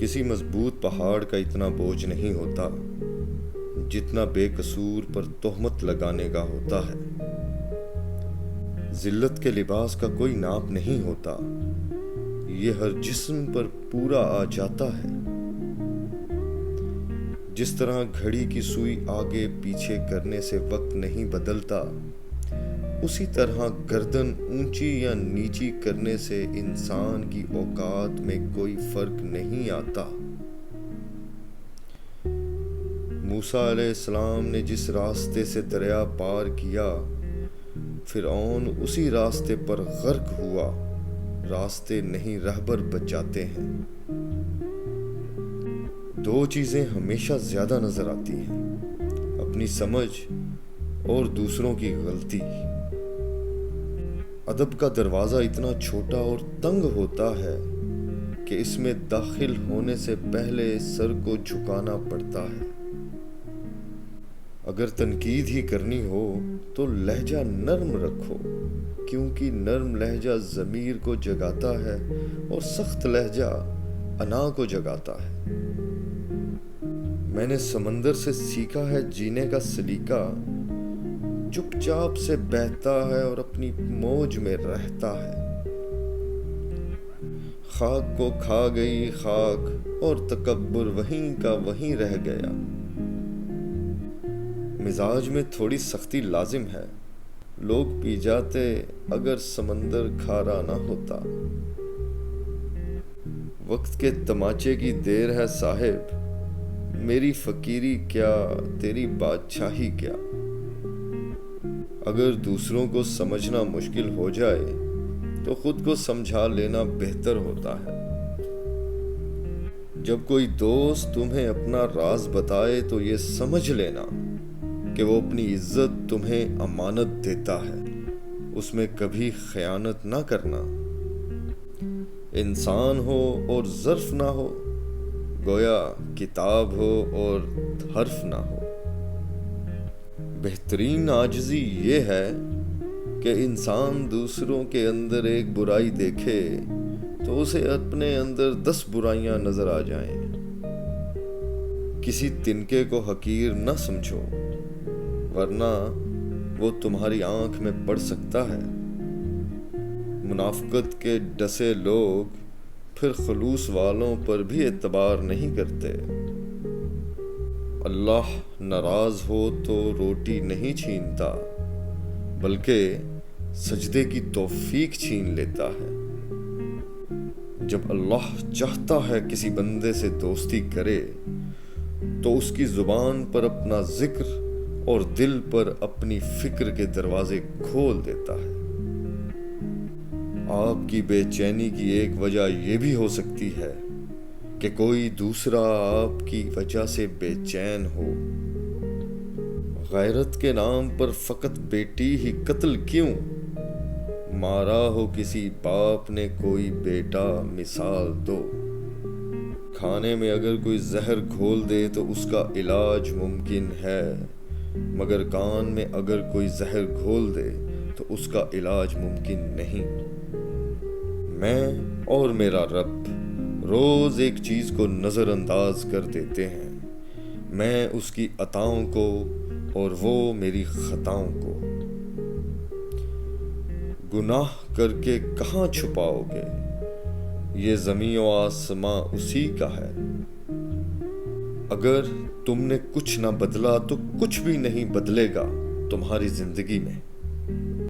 کسی مضبوط پہاڑ کا اتنا بوجھ نہیں ہوتا جتنا بے قصور پر تہمت لگانے کا ہوتا ہے۔ ذلت کے لباس کا کوئی ناپ نہیں ہوتا، یہ ہر جسم پر پورا آ جاتا ہے۔ جس طرح گھڑی کی سوئی آگے پیچھے کرنے سے وقت نہیں بدلتا، اسی طرح گردن اونچی یا نیچی کرنے سے انسان کی اوقات میں کوئی فرق نہیں آتا۔ موسیٰ علیہ السلام نے جس راستے سے دریا پار کیا، فرعون اسی راستے پر غرق ہوا۔ راستے نہیں رہبر بچاتے ہیں۔ دو چیزیں ہمیشہ زیادہ نظر آتی ہیں، اپنی سمجھ اور دوسروں کی غلطی۔ ادب کا دروازہ اتنا چھوٹا اور تنگ ہوتا ہے کہ اس میں داخل ہونے سے پہلے سر کو جھکانا پڑتا ہے۔ اگر تنقید ہی کرنی ہو تو لہجہ نرم رکھو، کیونکہ نرم لہجہ ضمیر کو جگاتا ہے اور سخت لہجہ انا کو جگاتا ہے۔ میں نے سمندر سے سیکھا ہے جینے کا سلیقہ، چپ چاپ سے بہتا ہے اور اپنی موج میں رہتا ہے۔ خاک کو کھا گئی خاک اور تکبر وہیں کا وہیں رہ گیا۔ مزاج میں تھوڑی سختی لازم ہے، لوگ پی جاتے اگر سمندر کھارا نہ ہوتا۔ وقت کے تماچے کی دیر ہے صاحب، میری فقیری کیا تیری بادشاہی کیا۔ اگر دوسروں کو سمجھنا مشکل ہو جائے تو خود کو سمجھا لینا بہتر ہوتا ہے۔ جب کوئی دوست تمہیں اپنا راز بتائے تو یہ سمجھ لینا کہ وہ اپنی عزت تمہیں امانت دیتا ہے، اس میں کبھی خیانت نہ کرنا۔ انسان ہو اور ظرف نہ ہو، گویا کتاب ہو اور حرف نہ ہو۔ بہترین عاجزی یہ ہے کہ انسان دوسروں کے اندر ایک برائی دیکھے تو اسے اپنے اندر 10 برائیاں نظر آ جائیں۔ کسی تنکے کو حقیر نہ سمجھو، ورنہ وہ تمہاری آنکھ میں پڑ سکتا ہے۔ منافقت کے ڈسے لوگ پھر خلوص والوں پر بھی اعتبار نہیں کرتے۔ اللہ ناراض ہو تو روٹی نہیں چھینتا، بلکہ سجدے کی توفیق چھین لیتا ہے۔ جب اللہ چاہتا ہے کسی بندے سے دوستی کرے تو اس کی زبان پر اپنا ذکر اور دل پر اپنی فکر کے دروازے کھول دیتا ہے۔ آپ کی بے چینی کی ایک وجہ یہ بھی ہو سکتی ہے کہ کوئی دوسرا آپ کی وجہ سے بے چین ہو۔ غیرت کے نام پر فقط بیٹی ہی قتل کیوں؟ مارا ہو کسی باپ نے کوئی بیٹا مثال دو۔ کھانے میں اگر کوئی زہر گھول دے تو اس کا علاج ممکن ہے، مگر کان میں اگر کوئی زہر گھول دے تو اس کا علاج ممکن نہیں۔ میں اور میرا رب روز ایک چیز کو نظر انداز کر دیتے ہیں، میں اس کی عطاؤں کو اور وہ میری خطاؤں کو۔ گناہ کر کے کہاں چھپاؤ گے؟ یہ زمین و آسماں اسی کا ہے۔ اگر تم نے کچھ نہ بدلا تو کچھ بھی نہیں بدلے گا تمہاری زندگی میں۔